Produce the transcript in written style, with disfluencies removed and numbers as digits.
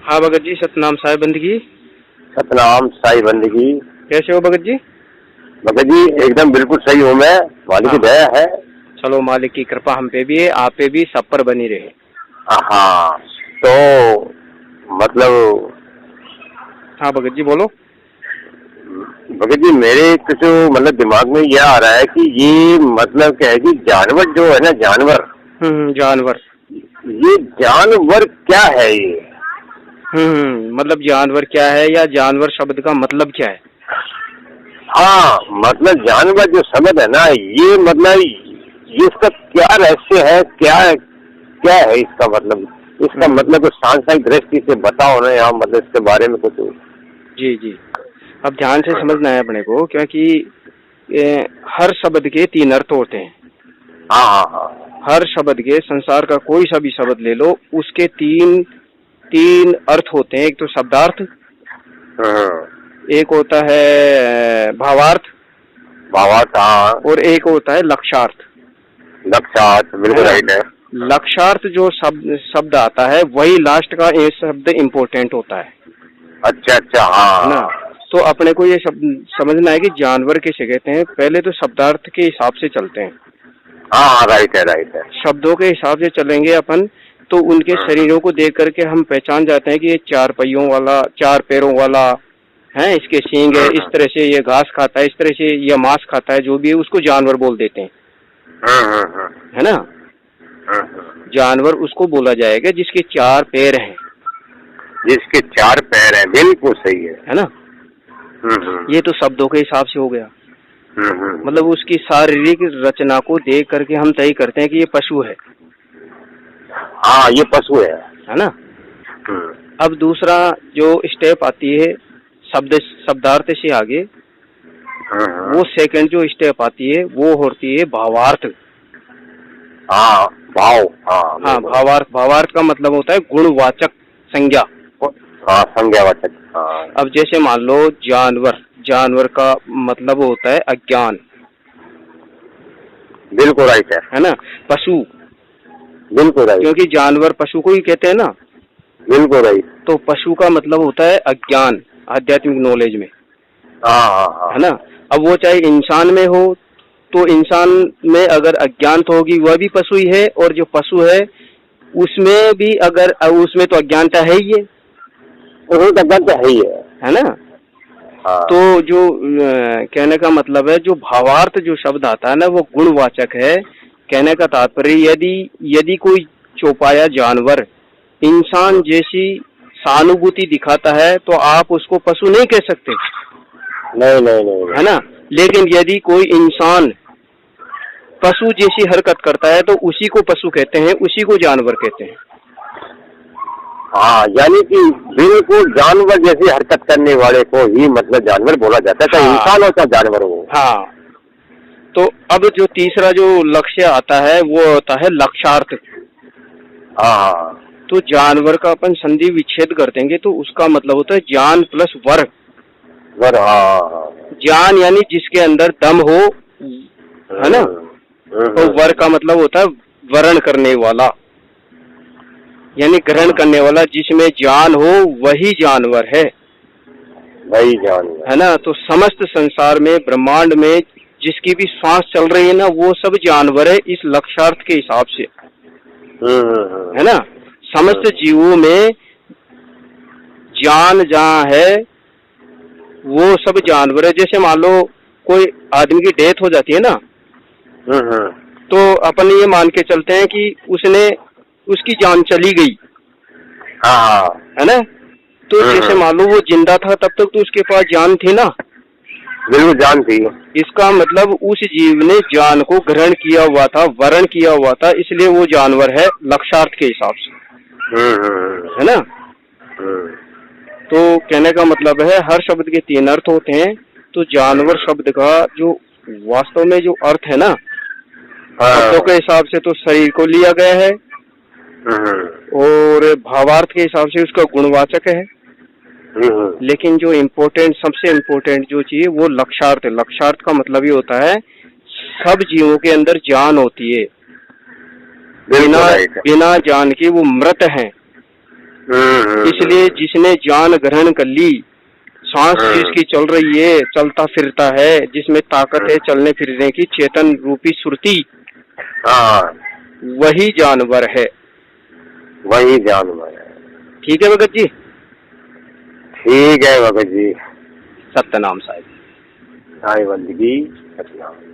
हाँ भगत जी, सतनाम साहिब बंदगी। सतनाम साई बंदगी। कैसे हो भगत जी? भगत जी एकदम बिल्कुल सही हूँ मैं, मालिक की हाँ, दया है। चलो मालिक की कृपा हम पे भी है, आप पे भी, सब पर बनी रहे। हाँ, तो मतलब हाँ भगत जी बोलो। भगत जी मेरे कुछ मतलब दिमाग में यह आ रहा है कि ये मतलब क्या है कि जानवर जो है ना, जानवर, जानवर। ये जानवर क्या है ये? मतलब जानवर क्या है या जानवर शब्द का मतलब क्या है? हाँ, मतलब जानवर जो शब्द है ना, ये मतलब ये इसका क्या रहस्य है, क्या क्या है इसका मतलब? इसका मतलब कुछ सांसारिक दृष्टि से बताओ ना यार, मतलब इसके बारे में कुछ। जी जी, अब ध्यान से समझना है अपने को, क्योंकि हर शब्द के तीन अर्थ होते हैं। हाँ हाँ हाँ। हर शब्द के, संसार का कोई सा भी शब्द ले लो, उसके तीन तीन अर्थ होते हैं। एक तो शब्दार्थ, एक होता है भावार्थ, भावार्थ, हाँ, और एक होता है लक्ष्यार्थ। लक्ष्यार्थ, है बिल्कुल ना? राइट है। लक्ष्यार्थ जो शब्द आता है, वही लास्ट का ये शब्द इम्पोर्टेंट होता है। अच्छा अच्छा, है ना? हाँ तो अपने को ये समझना है कि जानवर किसे कहते हैं। पहले तो शब्दार्थ के हिसाब से चलते हैं। हाँ हाँ, राइट है राइट है। शब्दों के हिसाब से चलेंगे अपन, तो उनके शरीरों को देख करके हम पहचान जाते हैं कि ये चार पहियों वाला, चार पैरों वाला है, इसके सींग है, इस तरह से ये घास खाता है, इस तरह से ये मांस खाता है, जो भी है उसको जानवर बोल देते हैं। है ना? जानवर उसको बोला जाएगा जिसके चार पैर हैं। जिसके चार पैर हैं, बिल्कुल सही है ना? ये तो शब्दों के हिसाब से हो गया। मतलब उसकी शारीरिक रचना को देख करके हम तय करते हैं कि ये पशु है। हाँ, ये पशु है ना? अब दूसरा जो स्टेप आती है शब्दार्थ से आगे, वो सेकंड जो स्टेप आती है वो होती है भावार्थ। हाँ, भाव, हाँ, भावार्थ। भावार्थ का मतलब होता है गुणवाचक संज्ञा। हाँ, संज्ञावाचक। हाँ, अब जैसे मान लो जानवर, जानवर का मतलब होता है अज्ञान। बिल्कुल राइट है ना? पशु, बिल्कुल राइट, क्योंकि जानवर पशु को ही कहते हैं ना। बिल्कुल राइट। तो पशु का मतलब होता है अज्ञान, आध्यात्मिक नॉलेज में। हाँ हाँ, है ना? अब वो चाहे इंसान में हो, तो इंसान में अगर अज्ञानता होगी वह भी पशु ही है, और जो पशु है उसमें भी अगर, उसमें तो अज्ञानता है ही है। अज्ञानता है ही है ना? हाँ। तो जो कहने का मतलब है, जो भावार्थ जो शब्द आता है ना, वो गुणवाचक है। कहने का तात्पर्य, यदि कोई चौपाया जानवर इंसान जैसी सहानुभूति दिखाता है, तो आप उसको पशु नहीं कह सकते। नहीं नहीं नहीं, है ना? लेकिन यदि कोई इंसान पशु जैसी हरकत करता है, तो उसी को पशु कहते हैं, उसी को जानवर कहते हैं। हाँ, यानी कि बिल्कुल जानवर जैसी हरकत करने वाले को ही मतलब जानवर बोला जाता है, चाहे इंसान हो चाहे जानवर हो। हाँ। तो अब जो तीसरा जो लक्ष्य आता है वो होता है लक्ष्यार्थ। हाँ, तो जानवर का अपन संधि विच्छेद कर देंगे तो उसका मतलब होता है जान प्लस वर। हाँ, जान यानी जिसके अंदर दम हो, है ना? तो वर का मतलब होता है वरण करने वाला, यानी ग्रहण करने वाला। जिसमें जान हो वही जानवर है। वही जानवर है ना? तो समस्त संसार में, ब्रह्मांड में जिसकी भी सांस चल रही है ना, वो सब जानवर है इस लक्ष्यार्थ के हिसाब से। है ना? समस्त जीवों में जान जहाँ है वो सब जानवर है। जैसे मान लो कोई आदमी की डेथ हो जाती है ना, तो अपन ये मान के चलते हैं कि उसकी जान चली गई। हाँ, है ना? तो जैसे मान लो वो जिंदा था तब तक तो उसके पास जान थी ना। बिल्कुल जान थी। इसका मतलब उस जीव ने जान को ग्रहण किया हुआ था, वरण किया हुआ था, इसलिए वो जानवर है लक्ष्यार्थ के हिसाब से। है ना? तो कहने का मतलब है हर शब्द के तीन अर्थ होते हैं। तो जानवर शब्द का जो वास्तव में जो अर्थ है ना, शब्दों के हिसाब से तो शरीर को लिया गया है, और भावार्थ के हिसाब से उसका गुणवाचक है। लेकिन जो इम्पोर्टेंट, सबसे इम्पोर्टेंट जो चीज वो लक्ष्यार्थ है। लक्ष्यार्थ का मतलब ये होता है सब जीवों के अंदर जान होती है, बिना जान के वो मृत हैं। इसलिए जिसने जान ग्रहण कर ली, सांस जिसकी चल रही है, चलता फिरता है, जिसमें ताकत है चलने फिरने की, चेतन रूपी सुरती, हाँ, वही जानवर है। वही जानवर है। ठीक है भगत जी? ठीक है भगत जी। सत्यनाम साहिब। साई बंदगी सत्यनाम।